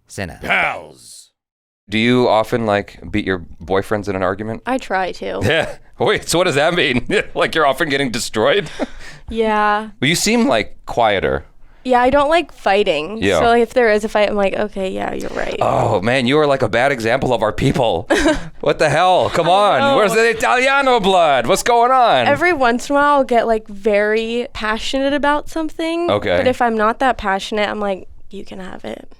CinePals. Do you often beat your boyfriends in an argument? I try to. Yeah. Wait, so what does that mean? Like you're often getting destroyed? Yeah. Well, you seem quieter. Yeah, I don't like fighting. Yeah. So if there is a fight, I'm like, okay, yeah, you're right. Oh, man, you are like a bad example of our people. What the hell? Come on. Where's the Italiano blood? What's going on? Every once in a while, I'll get very passionate about something. Okay. But if I'm not that passionate, I'm like, you can have it.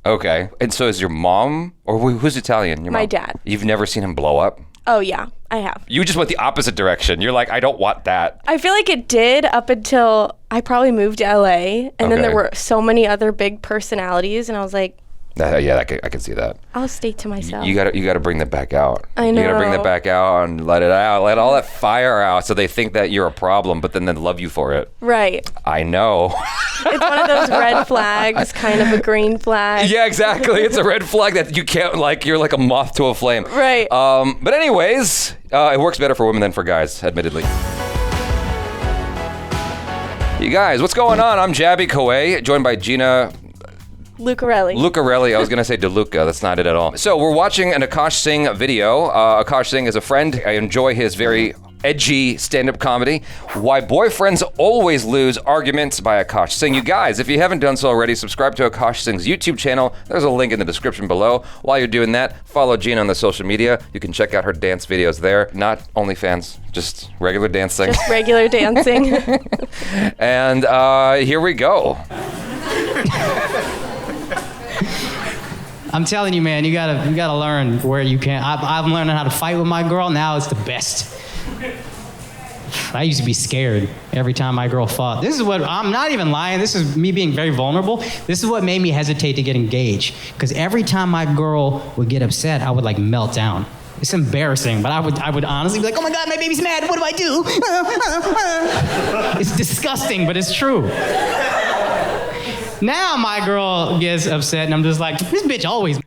Okay. And so is your mom, or who's Italian? Your My mom? dad. You've never seen him blow up? Oh, yeah, I have. You just went the opposite direction. You're like, I don't want that. I feel like it did up until I probably moved to LA, and then there were so many other big personalities, and I was like, yeah, I can see that. I'll stay to myself. You gotta bring that back out. I know. You gotta bring that back out and let it out. Let all that fire out so they think that you're a problem, but then they love you for it. Right. I know. It's one of those red flags, kind of a green flag. Yeah, exactly. It's a red flag that you can't, you're like a moth to a flame. Right. But anyways, it works better for women than for guys, admittedly. You guys, what's going on? I'm Jabby Coe, joined by Gina... Lucarelli. I was going to say DeLuca. That's not it at all. So we're watching an Akaash Singh video. Akaash Singh is a friend. I enjoy his very edgy stand-up comedy. Why Boyfriends Always Lose Arguments by Akaash Singh. You guys, if you haven't done so already, subscribe to Akaash Singh's YouTube channel. There's a link in the description below. While you're doing that, follow Gina on the social media. You can check out her dance videos there. Not OnlyFans, just regular dancing. Just regular dancing. And here we go. I'm telling you, man, you gotta learn where you can. I'm learning how to fight with my girl. Now it's the best. I used to be scared every time my girl fought. This is what, I'm not even lying. This is me being very vulnerable. This is what made me hesitate to get engaged. Because every time my girl would get upset, I would melt down. It's embarrassing, but I would honestly be like, oh my God, my baby's mad. What do I do? It's disgusting, but it's true. Now my girl gets upset and I'm just like, this bitch always.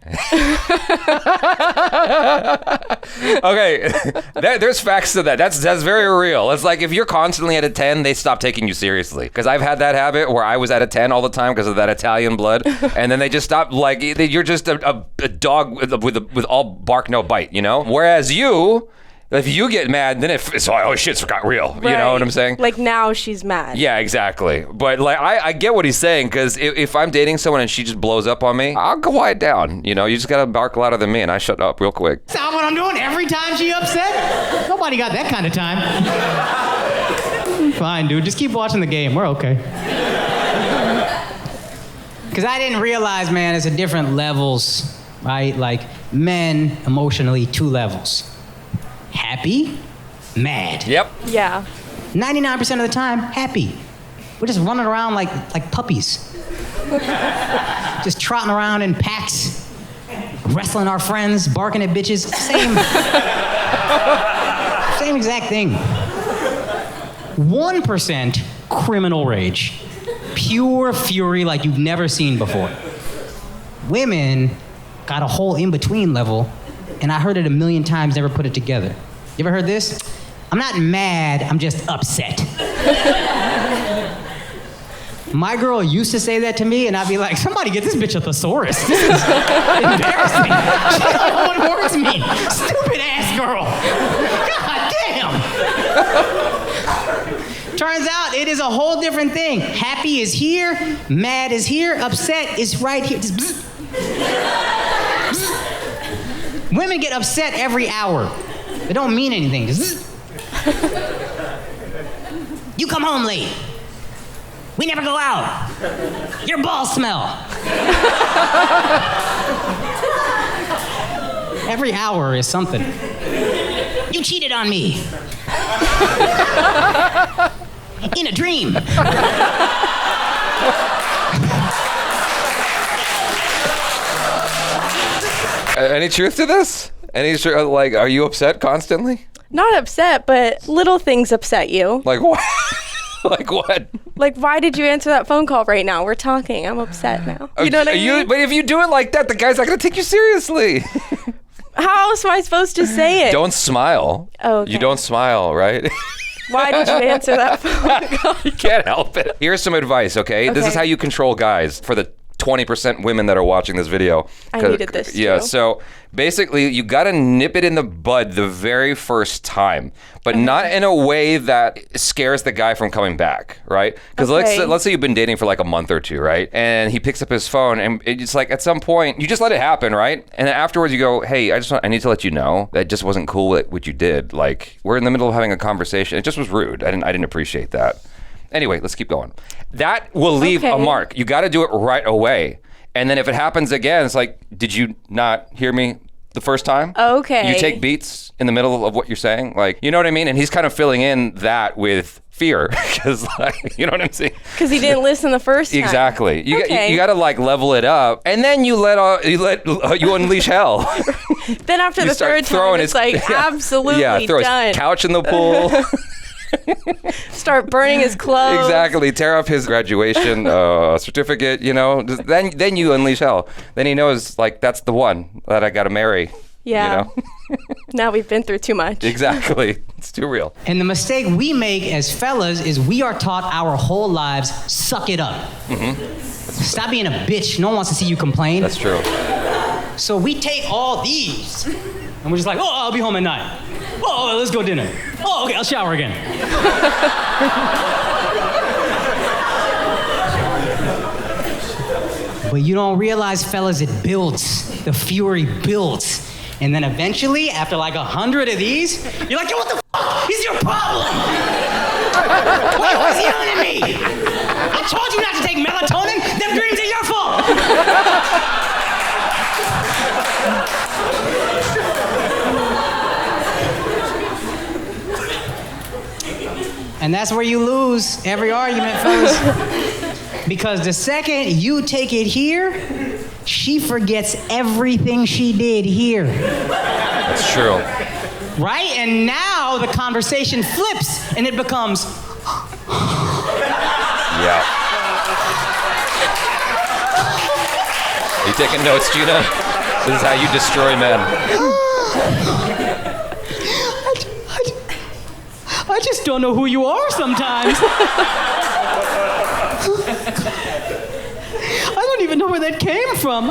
Okay, there's facts to that. That's very real. It's like if you're constantly at a 10, they stop taking you seriously. Because I've had that habit where I was at a 10 all the time because of that Italian blood, and then they just stop. You're just a dog with all bark, no bite. Whereas you. If you get mad, then it's oh shit's got real. Right. You know what I'm saying? Now she's mad. Yeah, exactly. But I get what he's saying, because if I'm dating someone and she just blows up on me, I'll quiet down. You just gotta bark louder than me, and I shut up real quick. That's not what I'm doing every time she upset. Nobody got that kind of time. Fine, dude. Just keep watching the game. We're okay. Because I didn't realize, man, it's a different levels, right? Men, emotionally, 2 levels. Happy, mad. Yep. Yeah. 99% of the time, happy. We're just running around like puppies. Just trotting around in packs, wrestling our friends, barking at bitches. Same exact thing. 1% criminal rage. Pure fury like you've never seen before. Women got a whole in-between level, and I heard it a million times, never put it together. You ever heard this? I'm not mad, I'm just upset. My girl used to say that to me, and I'd be like, somebody get this bitch a thesaurus. This is embarrassing. She don't know what words mean. Stupid ass girl. God damn. Turns out it is a whole different thing. Happy is here, mad is here, upset is right here. Just bzz. Bzz. Women get upset every hour. It don't mean anything. Just you come home late. We never go out. Your balls smell. Every hour is something. You cheated on me. In a dream. Any truth to this? Are you upset constantly? Not upset, but little things upset you. Like what? Like what? Why did you answer that phone call right now? We're talking. I'm upset now. You know what I mean? But if you do it like that, the guy's not going to take you seriously. How else am I supposed to say it? Don't smile. Oh, okay. You don't smile, right? Why did you answer that phone call? You can't help it. Here's some advice, okay? This is how you control guys for the 20% women that are watching this video. I needed this Yeah, too. so basically you got to nip it in the bud the very first time, but not in a way that scares the guy from coming back, right? Because let's say you've been dating for like a month or two, right? And he picks up his phone, and it's like at some point you just let it happen, right? And then afterwards you go, hey, I need to let you know that just wasn't cool what you did. Like, we're in the middle of having a conversation. It just was rude. I didn't appreciate that. Anyway, let's keep going. That will leave a mark. You got to do it right away. And then if it happens again, it's like, did you not hear me the first time? Okay. You take beats in the middle of what you're saying. Like, you know what I mean? And he's kind of filling in that with fear. Because, like, you know what I'm saying? Because he didn't listen the first time. Exactly. You got to like level it up. And then you you unleash hell. Then after the third time, it's like absolutely throw done. his couch in the pool. Start burning his clothes. Exactly. Tear up his graduation certificate, you know. Then you unleash hell. Then he knows, like, that's the one that I got to marry. Yeah. You know? Now we've been through too much. Exactly. It's too real. And the mistake we make as fellas is we are taught our whole lives, suck it up. Stop being a bitch. No one wants to see you complain. That's true. So we take all these, and we're just like, oh, I'll be home at 9. Oh, let's go dinner. Oh, okay, I'll shower again. But you don't realize, fellas, it builds. The fury builds. And then eventually, after like 100 of these, you're like, yo, what the fuck is your problem? Why was yelling at me? I told you not to take melatonin. Them dreams are your fault. And that's where you lose every argument, fellas. Because the second you take it here, she forgets everything she did here. That's true. Right? And now the conversation flips and it becomes. Yeah. Are you taking notes, Gina? This is how you destroy men. I just don't know who you are sometimes. I don't even know where that came from.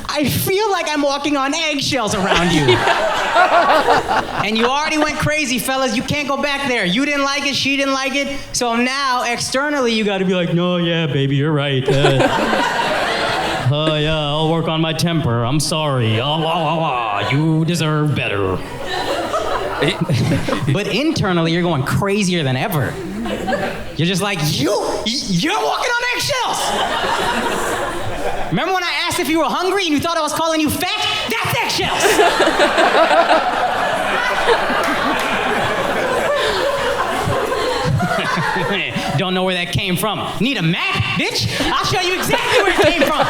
I feel like I'm walking on eggshells around you. And you already went crazy, fellas. You can't go back there. You didn't like it, she didn't like it. So now, externally, you gotta be like, no, yeah, baby, you're right. Yeah, I'll work on my temper. I'm sorry. You deserve better. But internally, you're going crazier than ever. You're just like, you're walking on eggshells. Remember when I asked if you were hungry and you thought I was calling you fat? That's eggshells. Don't know where that came from. Need a map, bitch? I'll show you exactly where it came from.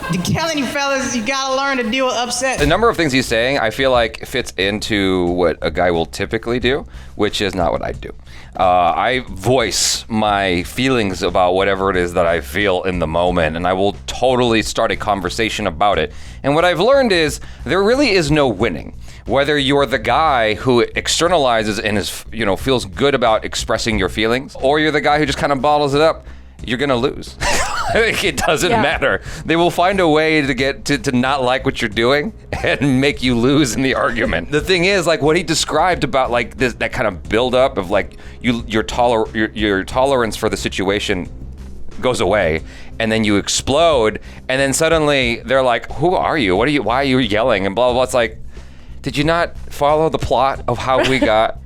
I'm telling you, fellas, you gotta learn to deal with upset. The number of things he's saying, I feel like fits into what a guy will typically do, which is not what I do. I voice my feelings about whatever it is that I feel in the moment, and I will totally start a conversation about it. And what I've learned is there really is no winning. Whether you're the guy who externalizes and is, feels good about expressing your feelings, or you're the guy who just kind of bottles it up, you're gonna lose. It doesn't matter. They will find a way to get to not like what you're doing and make you lose in the argument. The thing is, like what he described about like this, that kind of buildup of like your tolerance for the situation goes away, and then you explode, and then suddenly they're like, "Who are you? Why are you yelling?" And blah blah blah. It's like, did you not follow the plot of how we got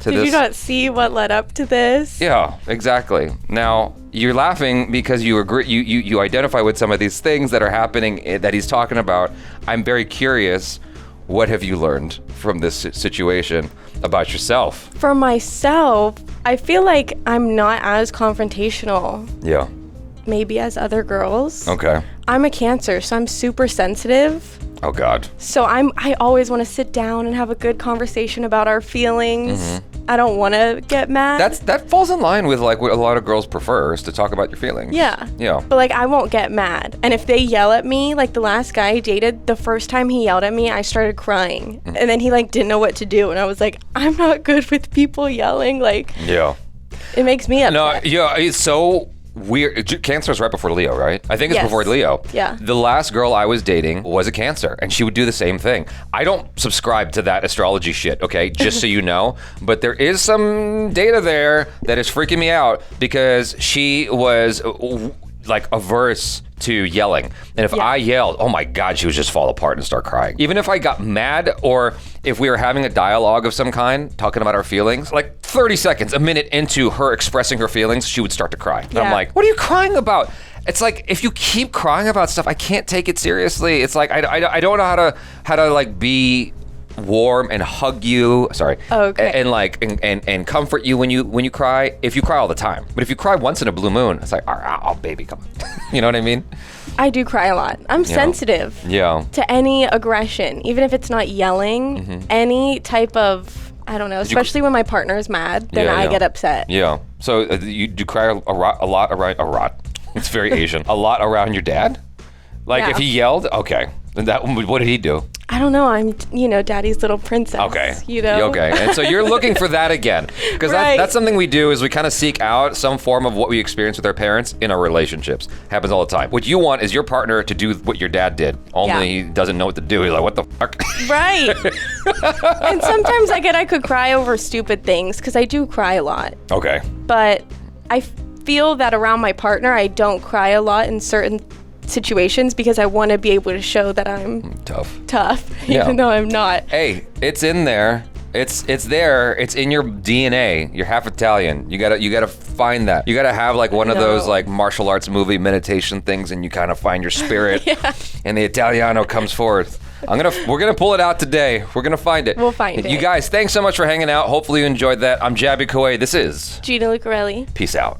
to this? Did you not see what led up to this? Yeah, exactly. Now, you're laughing because you agree, you identify with some of these things that are happening that he's talking about. I'm very curious, what have you learned from this situation about yourself? For myself, I feel like I'm not as confrontational. Yeah. Maybe as other girls. Okay. I'm a Cancer, so I'm super sensitive. Oh God. So I always want to sit down and have a good conversation about our feelings. I don't want to get mad. That falls in line with like what a lot of girls prefer, is to talk about your feelings. Yeah. Yeah. But like I won't get mad. And if they yell at me, like the last guy I dated, the first time he yelled at me, I started crying. And then he like didn't know what to do. And I was like, I'm not good with people yelling. Like, yeah. It makes me upset. No, yeah, it's so weird. Cancer is right before Leo, right? I think it's before Leo. Yeah. The last girl I was dating was a Cancer, and she would do the same thing. I don't subscribe to that astrology shit, okay? Just so you know. But there is some data there that is freaking me out, because she was like averse to yelling. And if I yelled, oh my God, she would just fall apart and start crying. Even if I got mad, or if we were having a dialogue of some kind, talking about our feelings, like 30 seconds, a minute into her expressing her feelings, she would start to cry. And I'm like, what are you crying about? It's like, if you keep crying about stuff, I can't take it seriously. It's like, I don't know how to like be warm and hug you, and like and comfort you when you cry, if you cry all the time. But if you cry once in a blue moon, it's like, oh baby, come on. You know what I mean? I do cry a lot. I'm sensitive to any aggression, even if it's not yelling. Any type of, I don't know, especially when my partner is mad, then I get upset. Yeah. So you do cry a lot around it's very Asian. A lot around your dad? Like if he yelled, okay. What did he do? I don't know. I'm, daddy's little princess. Okay. Okay. And so you're looking for that again. Because that's something we do, is we kind of seek out some form of what we experience with our parents in our relationships. Happens all the time. What you want is your partner to do what your dad did. Only he doesn't know what to do. He's like, what the fuck? Right. And sometimes I could cry over stupid things, because I do cry a lot. Okay. But I feel that around my partner, I don't cry a lot in certain situations, because I want to be able to show that I'm tough, even though I'm not. Hey, it's in there. It's there. It's in your DNA. You're half Italian. You gotta find that. You gotta have like one of those like martial arts movie meditation things, and you kind of find your spirit, and the Italiano comes forth. We're gonna pull it out today. We're gonna find it. We'll find it. You guys, thanks so much for hanging out. Hopefully you enjoyed that. I'm Jabby Kouei. This is Gina Lucarelli. Peace out.